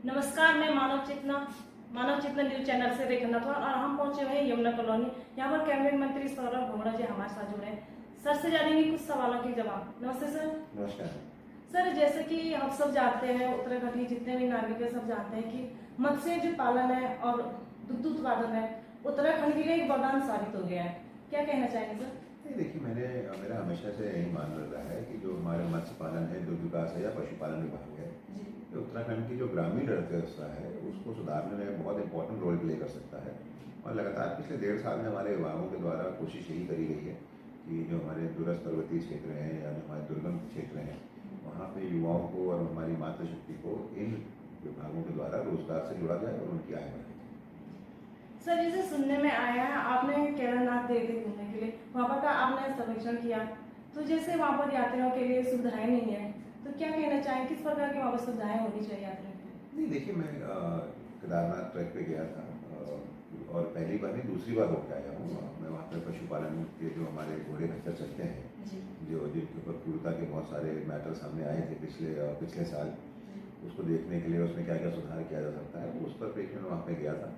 नमस्कार, मैं मानव चेतना news channel से रेखा था और हम पहुंचे हुए हैं यमुना कॉलोनी। यहाँ पर कैबिनेट मंत्री सौरभ भोगड़ा जी हमारे साथ जुड़े हैं। सर से जानेंगे कुछ सवालों के जवाब। नमस्ते सर। नमस्कार सर, जैसे कि हम सब जानते हैं, उत्तराखंड के जितने भी नागरिक हैं सब जानते हैं कि मत्स्य जो पालन है और दुग्ध उत्पादन है उत्तराखंड के लिए एक वरदान साबित हो गया है। क्या कहना चाहेंगे सर? नहीं, देखिए मेरा हमेशा से यही मान रहा है कि जो हमारे मत्स्य पालन है, दुग्ध विकास है या पशुपालन विभाग है, तो उत्तराखंड की जो ग्रामीण अर्थव्यवस्था है उसको सुधारने में बहुत इंपॉर्टेंट रोल प्ले कर सकता है। और लगातार पिछले 1.5 साल में हमारे विभागों के द्वारा कोशिश यही करी गई है कि जो हमारे दूरस्थ पर्वतीय क्षेत्र हैं या जो हमारे दुर्गम क्षेत्र हैं वहाँ पे युवाओं को और हमारी मातृशक्ति को इन विभागों के द्वारा रोजगार से जुड़ा जाए और उनकी आय बढ़ाई। सर, जैसे सुनने में आया है आपने केदारनाथ गए थे घूमने के लिए, वहाँ पर का आपने सर्वेक्षण किया, तो जैसे वहाँ पर यात्रियों के लिए सुविधाएं नहीं है, तो क्या कहना चाहें किस प्रकार की वहाँ पर सुविधाएं होनी चाहिए यात्रियों के लिए? नहीं, देखिए मैं केदारनाथ ट्रैक पे गया था और पहली बार नहीं दूसरी बार होकर आया हूँ। मैं वहाँ पर पशुपालन के जो हमारे घोड़े खच्चर चलते हैं, जो जिनके ऊपर क्रूरता के बहुत सारे मैटर सामने आए थे पिछले साल, उसको देखने के लिए उसमें क्या क्या सुधार किया जा सकता है उस पर प्रेक्षण में वहाँ पे गया था।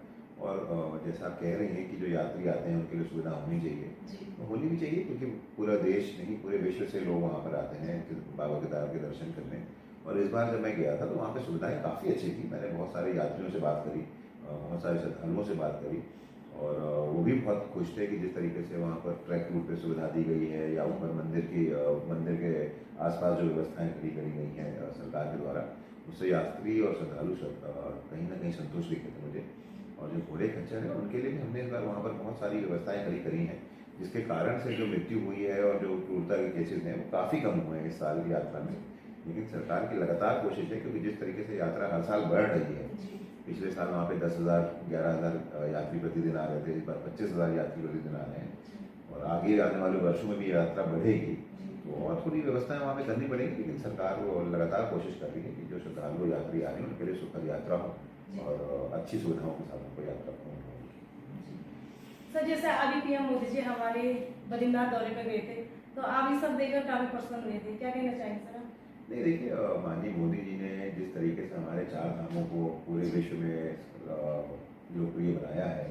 और जैसा आप कह रही हैं कि जो यात्री आते हैं उनके लिए सुविधा होनी चाहिए, तो होनी भी चाहिए, क्योंकि पूरा देश नहीं पूरे विश्व से लोग वहाँ पर आते हैं बाबा केदार के दर्शन करने। और इस बार जब मैं गया था तो वहाँ पे सुविधाएं काफ़ी अच्छी थी। मैंने बहुत सारे यात्रियों से बात करी, बहुत सारे श्रद्धालुओं से बात करी, और वो भी बहुत खुश थे कि जिस तरीके से वहाँ पर ट्रैक रूट पे सुविधा दी गई है या ऊपर मंदिर के आसपास जो व्यवस्थाएं करी गई हैं सरकार के द्वारा, उससे यात्री और श्रद्धालु कहीं ना कहीं संतुष्ट दिखे थे मुझे। और जो घोड़े खच्चर है उनके लिए भी हमने इस बार वहाँ पर बहुत सारी व्यवस्थाएं करी हैं, जिसके कारण से जो मृत्यु हुई है और जो क्रूरता के केसेस हैं वो काफ़ी कम हुए हैं इस साल की यात्रा में। लेकिन सरकार की लगातार कोशिश है, क्योंकि जिस तरीके से यात्रा हर साल बढ़ रही है, पिछले साल वहाँ पे 10,000 11,000 यात्री प्रतिदिन आ रहे थे, इस बार 25,000 यात्री प्रतिदिन आ रहे हैं और आगे आने वाले वर्षों में भी यात्रा बढ़ेगी, तो और थोड़ी व्यवस्थाएं वहाँ पे करनी पड़ेगी। लेकिन सरकार वो लगातार कोशिश कर रही है कि जो श्रद्धालु यात्री आ रहे हैं उनके लिए सुखद यात्रा हो और अच्छी सुविधाओं के साथ उनको यात्रा पूर्ण हो। सर, जैसे अभी पीएम मोदी जी हमारे बद्रीनाथ दौरे पर गए थे, तो आप ये सब देखकर काफी प्रसन्न हुए थे, क्या कहना चाहेंगे सर? नहीं, देखिए माननीय मोदी जी ने जिस तरीके से हमारे 4 धामों को पूरे विश्व में लोकप्रिय बनाया है,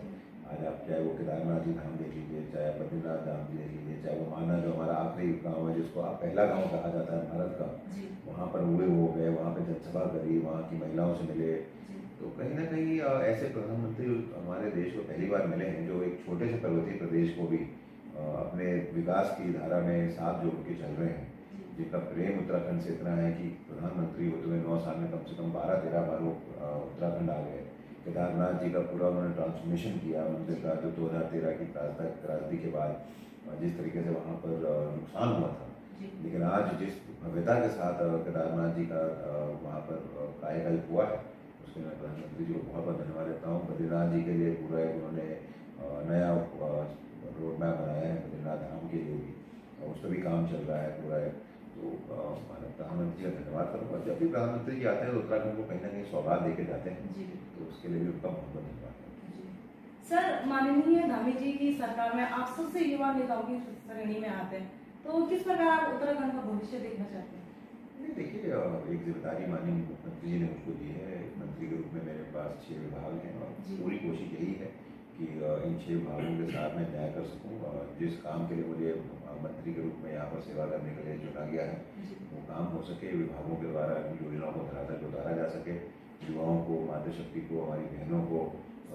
आज आप चाहे वो केदारनाथ जी धाम देख लीजिए, चाहे बद्रीनाथ धाम देख लीजिए, चाहे वो माना जो हमारा आखिरी गांव है जिसको आप पहला गांव कहा जाता है भारत का, वहाँ पर हुए हो गए, वहाँ पे जनसभा करी, वहाँ की महिलाओं से मिले, तो कहीं ना कहीं ऐसे प्रधानमंत्री हमारे देश को पहली बार मिले हैं जो एक छोटे से पर्वतीय प्रदेश को भी अपने विकास की धारा में साथ जोड़ के चल रहे हैं, जिनका प्रेम उत्तराखंड से इतना है कि प्रधानमंत्री होते हुए 9 साल में कम से कम 12-13 बार वो उत्तराखंड आ गए। केदारनाथ जी का पूरा उन्होंने ट्रांसफॉर्मेशन किया मंदिर का, जो 2013 की क्रांति के बाद जिस तरीके से वहाँ पर नुकसान हुआ था, लेकिन आज जिस भव्यता के साथ केदारनाथ जी का वहाँ पर कायाकल्प हुआ है, उसके लिए मैं प्रधानमंत्री जी को बहुत बहुत धन्यवाद देता हूँ। बद्रीनाथ जी के लिए पूरा उन्होंने नया रोड मैप बनाया है बद्रीनाथ धाम के लिए भी, उस पर भी काम चल रहा है पूरा है। तो माननीय प्रधानमंत्री का धन्यवाद करूँगा। जब भी प्रधानमंत्री जी आते हैं तो उत्तराखंड को कहीं ना कहीं सौगात देके जाते हैं, तो उसके लिए भी उनका बहुत बहुत धन्यवाद। सर, माननीय धामी जी की सरकार में आप सबसे युवा नेताओं की श्रेणी में आते हैं, तो किस प्रकार आप उत्तराखंड का भविष्य देखना चाहते हैं? नहीं, देखिए एक जिम्मेदारी माननीय मुख्यमंत्री जी ने मुझको दी है। एक मंत्री के रूप में मेरे पास 6 विभाग हैं और पूरी कोशिश यही है कि इन 6 विभागों के साथ मैं न्याय कर सकूं। और जिस काम के लिए मुझे मंत्री के रूप में यहाँ पर सेवा करने के लिए चुना गया है, वो काम हो सके, विभागों के द्वारा योजनाओं को धरातल पे उतारा जा सके, युवाओं को, मातृशक्ति को, हमारी बहनों को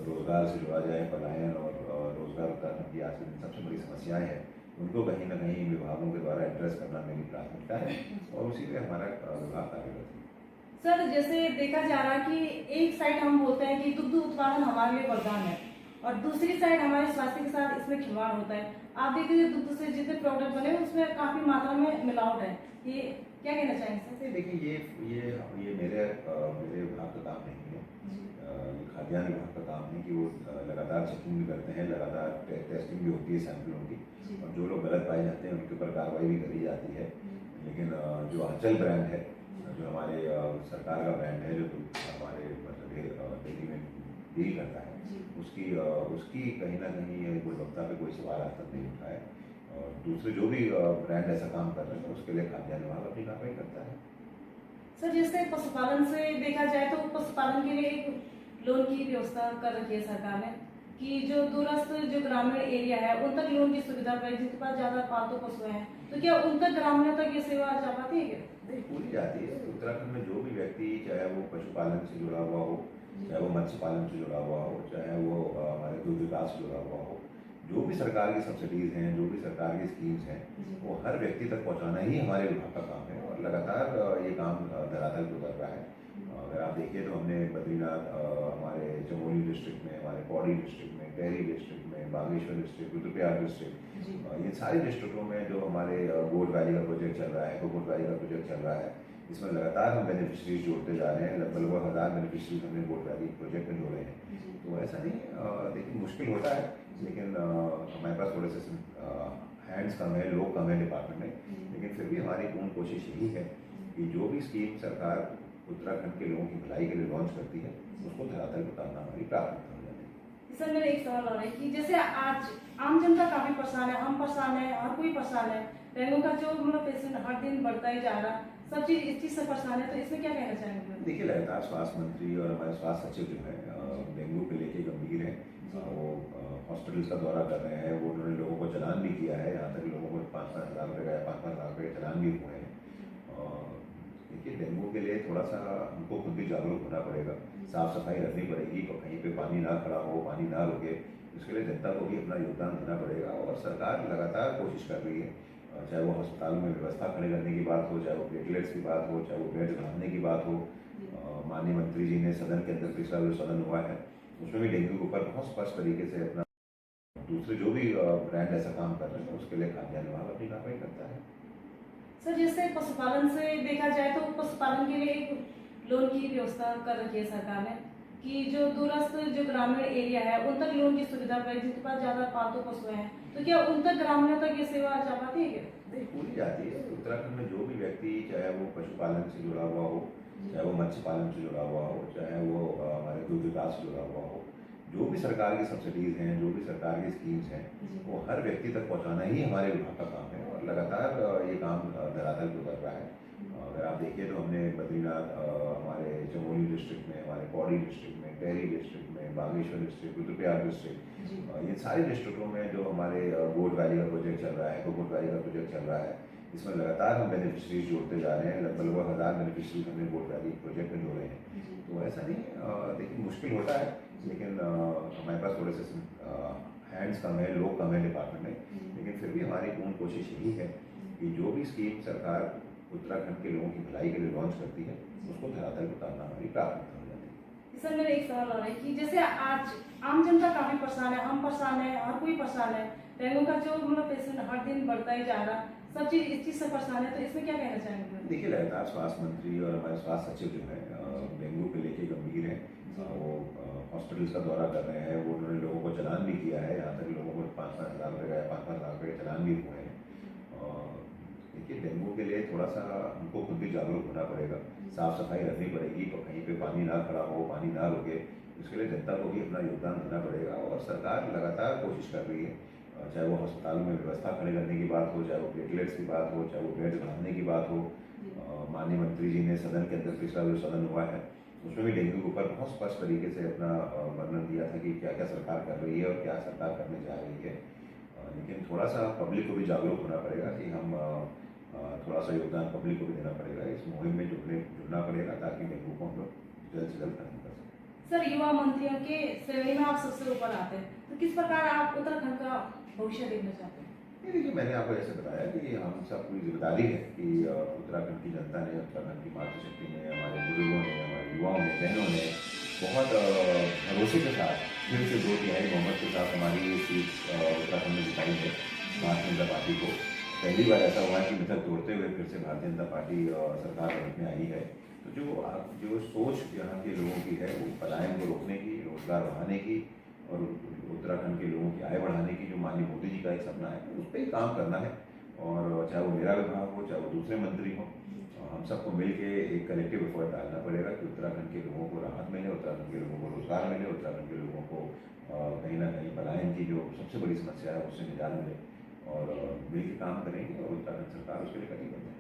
रोजगार से जोड़ा जाए। पलायन और रोजगार उत्तराखंड की आज की सबसे बड़ी समस्याएं हैं, उनको कहीं ना कहीं विभागों के द्वारा एड्रेस करना मेरी प्राथमिकता है और उसी पे हमारा विभाग कार्यरत है। सर, जैसे देखा जा रहा है कि एक साइड हम बोलते हैं कि दुग्ध उत्पादन हमारे लिए वरदान है और दूसरी साइड हमारे स्वास्थ्य के साथ इसमें खिलवाड़ होता है। आप देखिए दुग्ध से जितने प्रोडक्ट बने उसमें काफी मात्रा में मिलावट है, ये क्या कहना चाहेंगे सर? देखिए ये मेरे विभाग का काम नहीं है, ये खाद्यान्न विभाग का काम है कि वो लगातार चेकिंग भी करते हैं, लगातार टेस्टिंग भी होती है सैंपलों की, और जो लोग गलत पाए जाते हैं उनके ऊपर कार्रवाई भी करी जाती है। लेकिन जो आंचल ब्रांड है, जो हमारे सरकार का ब्रांड है, जो हमारे मतलब दिल्ली में डील करता है, उसकी कहीं ना कहीं गुणवत्ता पे कोई सवाल आज तक नहीं उठा है। और दूसरे जो भी ब्रांड ऐसा काम कर रहे हैं उसके लिए खाद्यान्न विभाग अपनी कार्रवाई करता है। सर जैसे पशुपालन से देखा जाए तो पशुपालन के लिए एक लोन की व्यवस्था कर रखी है सरकार ने कि जो दूरस्थ जो ग्रामीण एरिया है उन तक लोन की सुविधा पाए, जिनके पास ज्यादा पालतू पशु हैं, तो क्या उन तक ग्रामीणों तक ये सेवा जा पाती है क्या? नहीं, पूरी जाती है। उत्तराखंड में जो भी व्यक्ति, चाहे वो पशुपालन से जुड़ा हुआ हो, चाहे वो मत्स्य पालन से जुड़ा हुआ हो, चाहे वो हमारे दूध विकास से जुड़ा हुआ हो, जो भी सरकार की सब्सिडीज हैं, जो भी सरकार की स्कीम्स हैं, वो हर व्यक्ति तक पहुंचाना ही हमारे विभाग का काम है और लगातार ये काम धरातल पर उतर रहा है। अगर आप देखिए तो हमने बद्रीनाथ, हमारे चमोली डिस्ट्रिक्ट में, हमारे पौड़ी डिस्ट्रिक्ट में, टेहरी डिस्ट्रिक्ट में, बागेश्वर डिस्ट्रिक्ट, रुद्रप्रयाग डिस्ट्रिक्ट, ये सारे डिस्ट्रिक्टों में जो हमारे गोट वैली का प्रोजेक्ट चल रहा है, कोकोट वैली का प्रोजेक्ट चल रहा है, इसमें लगातार हम बेनिफिशरीज जोड़ते जा रहे हैं। लगभग 1000 बेनिफिशरीज हमने गोट वैली प्रोजेक्ट में जोड़े हैं। तो ऐसा नहीं, देखिए मुश्किल होता है, लेकिन हमारे पास थोड़े से हैंड्स कम है, लोग कम है डिपार्टमेंट में, लेकिन फिर भी हमारी पूर्ण कोशिश यही है कि जो भी स्कीम सरकार उत्तराखंड के लोगों की भलाई के लिए लॉन्च करती है, उसको धरातल पर उतारना हमारी प्राथमिकता हो जाती है। सर मेरा एक सवाल और है कि जैसे आज आम जनता काफी परेशान है, हम परेशान है और कोई परेशान है, डेंगू का जो मतलब पेशेंट हर दिन बढ़ता ही जा रहा, सब चीज इस चीज से परेशान है, तो इसमें क्या कहना चाहेंगे? देखिए, लगातार स्वास्थ्य मंत्री और हमारे स्वास्थ्य सचिव जो है डेंगू के लेके गंभीर है। वो हॉस्पिटल्स का दौरा कर रहे हैं, वो उन्होंने लोगों को चालान भी किया है, यहाँ तक लोगों को 5-5 हज़ार रुपये का या 5-5 लाख रुपये चालान भी हुए हैं। देखिए, डेंगू के लिए थोड़ा सा हमको खुद भी जागरूक होना पड़ेगा, साफ सफाई रखनी पड़ेगी, तो कहीं पे पानी ना खड़ा हो, पानी ना रुके, इसके लिए जनता को भी अपना योगदान देना पड़ेगा और सरकार लगातार कोशिश कर रही है। चाहे वो अस्पतालों में व्यवस्था खड़े करने की बात हो, चाहे वो प्लेटलेट्स की बात हो, चाहे वो बेड बढ़ाने की बात हो। माननीय मंत्री जी ने सदन के अंदर, पिछला जो सदन हुआ है उसमें भी डेंगू के ऊपर बहुत स्पष्ट तरीके से अपना, दूसरे जो भी ब्रांड ऐसा काम कर रहे हैं उसके लिए खाद्यान्न विभाग अपनी कार्रवाई करता है। सर जैसे पशुपालन से देखा जाए तो पशुपालन के लिए एक लोन की व्यवस्था कर रखी है सरकार ने कि जो दूरस्थ जो ग्रामीण एरिया है उन तक लोन की सुविधा पाए, जिनके पास ज्यादा पालतू पशु हैं, तो क्या उन तक ग्रामीणों तक ये सेवा जा पाती है क्या? नहीं, पूरी जाती है। उत्तराखंड में जो भी व्यक्ति, चाहे वो पशुपालन से जुड़ा हुआ हो, चाहे वो मत्स्य पालन से जुड़ा हुआ हो, चाहे वो हमारे दूध विकास से जुड़ा हुआ हो, जो भी सरकार की सब्सिडीज हैं, जो भी सरकार की स्कीम्स हैं, वो हर व्यक्ति तक पहुंचाना ही हमारे विभाग का काम है और लगातार ये काम धरातल पर उतर रहा है। अगर आप देखिए तो हमने बद्रीनाथ, हमारे चमोली डिस्ट्रिक्ट में, हमारे पौड़ी डिस्ट्रिक्ट में, टेहरी डिस्ट्रिक्ट में, बागेश्वर डिस्ट्रिक्ट, रुद्रप्रयाग डिस्ट्रिक्ट, ये सारे डिस्ट्रिक्टों में जो हमारे गोट वैली का प्रोजेक्ट चल रहा है, कोकोट वैली का प्रोजेक्ट चल रहा है, इसमें लगातार हम बेनिफिशरीज जोड़ते जा रहे हैं। लगभग 1000 बेनिफिशरीज हमने गोट वैली प्रोजेक्ट में जोड़े हैं। तो ऐसा नहीं, देखिए मुश्किल होता है, लेकिन हमारे पास थोड़े से हैंड्स कम है, लोग कम है डिपार्टमेंट में, लेकिन फिर भी हमारी पूर्ण कोशिश यही है कि जो भी स्कीम सरकार उत्तराखंड के लोगों की भलाई के लिए लॉन्च करती है, उसको धरातल पर उतारना हमारी प्राथमिकता हो जाती है। सर मेरा एक सवाल और है कि जैसे आज आम जनता काफी परेशान है, हम परेशान है और कोई परेशान है, डेंगू का जो मतलब पेशेंट हर दिन बढ़ता ही जा रहा, सब चीज इस चीज से परेशान है, तो इसमें क्या कहना चाहेंगे? देखिए, लगातार स्वास्थ्य मंत्री और हमारे स्वास्थ्य सचिव जो है डेंगू के लेके गंभीर है। वो हॉस्पिटल्स का दौरा कर रहे हैं, वो उन्होंने लोगों को चालान भी किया है, यहाँ तक लोगों को 5-5 हज़ार रुपये का या 5-5 लाख रुपये चालान भी हुए हैं। देखिए, डेंगू के लिए थोड़ा सा हमको खुद भी जागरूक होना पड़ेगा, साफ सफाई रखनी पड़ेगी, तो कहीं पे पानी ना खड़ा हो, पानी ना रुके, इसके लिए जनता को भी अपना योगदान देना पड़ेगा और सरकार लगातार कोशिश कर रही है। चाहे वो अस्पतालों में व्यवस्था खड़े करने की बात हो, चाहे वो प्लेटलेट्स की बात हो, चाहे वो बेड बढ़ाने की बात हो। माननीय मंत्री जी ने सदन के अंदर, पिछला जो सदन हुआ है उसमें भी डेंगू के ऊपर बहुत स्पष्ट तरीके से अपना वर्णन दिया था कि क्या क्या सरकार कर रही है और क्या सरकार करने जा रही है। लेकिन थोड़ा सा पब्लिक को भी जागरूक होना पड़ेगा कि हम थोड़ा सा योगदान पब्लिक को भी देना पड़ेगा, इस मुहिम में जुड़ना पड़ेगा ताकि डेंगू को हम लोग जल्द से जल्द खत्म कर सकें। सर युवा मंत्रियों के श्रेणी में आप सबसे ऊपर आते हैं, तो किस प्रकार आप उत्तराखंड का भविष्य देखना चाहते हैं? देखिए, मैंने आपको जैसे बताया कि हम सब पूरी जिम्मेदारी है कि उत्तराखंड की जनता ने, उत्तराखंड की मातृशक्ति ने, हमारे बुजुर्गों ने, हमारे युवाओं ने, बहनों ने बहुत भरोसे के साथ फिर से 2/3 बहुमत के साथ हमारी ये सीट उत्तराखंड में जिताई है भारतीय जनता पार्टी को। पहली बार ऐसा हुआ है कि मिथक तोड़ते हुए फिर से भारतीय जनता पार्टी सरकार बनने आई है। तो जो सोच यहाँ के लोगों की है, वो पलायन को रोकने की, रोजगार बढ़ाने की और उत्तराखंड के लोगों की आय बढ़ाने की, जो माननीय मोदी जी का एक सपना है, उस पर ही काम करना है। और चाहे वो मेरा विभाग हो, चाहे वो दूसरे मंत्री हो, हम सबको मिल के एक कलेक्टिव एफर्ट डालना पड़ेगा कि उत्तराखंड के लोगों को राहत मिले, उत्तराखंड के लोगों को रोजगार मिले, उत्तराखंड के लोगों को कहीं ना कहीं पलायन की जो सबसे बड़ी समस्या है उससे निजात मिले और मिल के काम करेंगे और उत्तराखंड सरकार उसके लिए कटिबद्ध है।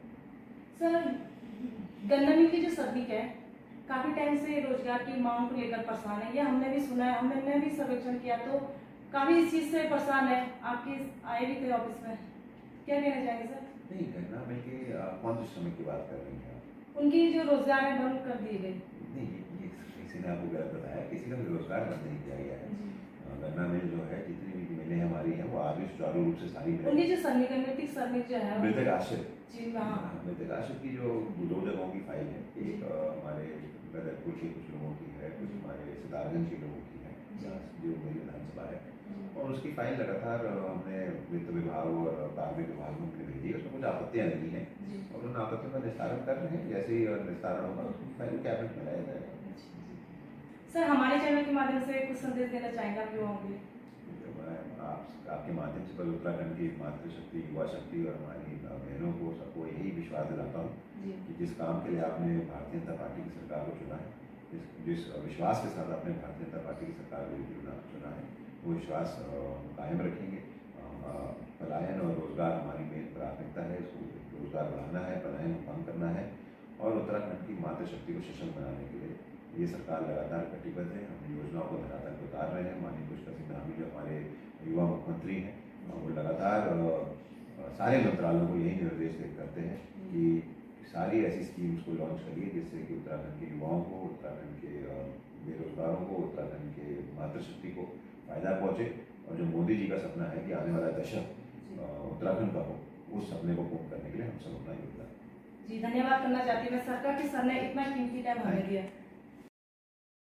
सर गन्ना मिल की जो श्रमिक है काफी टाइम से रोजगार की मांग को लेकर परेशान है, ये हमने भी सुना है, हमने भी सर्वेक्षण किया तो काफी इस चीज से परेशान है। आपके आए भी थे ऑफिस में, क्या कहना चाहेंगे सर? नहीं, गन्ना मिल के कौन से श्रमिक की बात कर रही हैं आप? उनकी जो रोजगार है बंद कर दिए गए। नहीं, ये किसी ने आपको गलत बताया, किसी का भी रोजगार बंद नहीं किया गया है। गन्ना मिल जो है, जितनी भी मिलें हमारी हैं, वो आज भी सुचारू रूप से सारी मिलें। उनकी जो श्रमिक है, मृतक श्रमिक जो है, मृतक आश्रित, जी हाँ, मृतक आश्रित की जो 2 जगहों की फाइल है, एक हमारे गदरपुर के कुछ लोगों की है, कुछ हमारे सितारगंज के लोगों की है, जो मेरी विधानसभा है, और उसकी फाइल लगातार हमने वित्त विभाग और कार्मिक विभाग में हमने भेजी। उसमें कुछ आपत्तियां लगी हैं और उन आपत्तियों का निस्तारण कर रहे हैं। जैसे ही निस्तारण होगा उसकी फाइल कैबिनेट में लाया जाएगा। सर हमारे चैनल के माध्यम से कुछ संदेश देना चाहेंगे आप युवाओं के लिए? तो मैं आपके माध्यम से बल उत्तराखंड की मातृशक्ति, युवा शक्ति और हमारी बहनों को सबको यही विश्वास दिलाता हूँ कि जिस काम के लिए आपने भारतीय जनता पार्टी की सरकार को चुना है, जिस विश्वास के साथ आपने भारतीय जनता पार्टी की सरकार को चुना है, वो विश्वास कायम रखेंगे। पलायन और रोजगार हमारी मेन प्राथमिकता है। इसको रोजगार बढ़ाना है, पलायन को कम करना है और उत्तराखंड की मातृशक्ति को सशक्त बनाने के लिए ये सरकार लगातार कटिबद्ध है। हम योजनाओं को धरातल पर उतार रहे हैं। माननीय पुष्कर सिंह धामी जो हमारे युवा मुख्यमंत्री हैं, वो लगातार सारे मंत्रालयों को यही निर्देश करते हैं कि सारी ऐसी स्कीम्स को लॉन्च करिए जिससे कि उत्तराखंड के युवाओं को, उत्तराखंड के बेरोजगारों को, उत्तराखंड के मातृशक्ति को फायदा पहुँचे। और जो मोदी जी का सपना है कि आने वाला दशक उत्तराखंड का हो, उस सपने को पूर्ण करने के लिए हम सब अपना योगदान। जी धन्यवाद करना चाहती हूँ मैं सरकार की, सर ने इतना कीमती टाइम हमें दिया।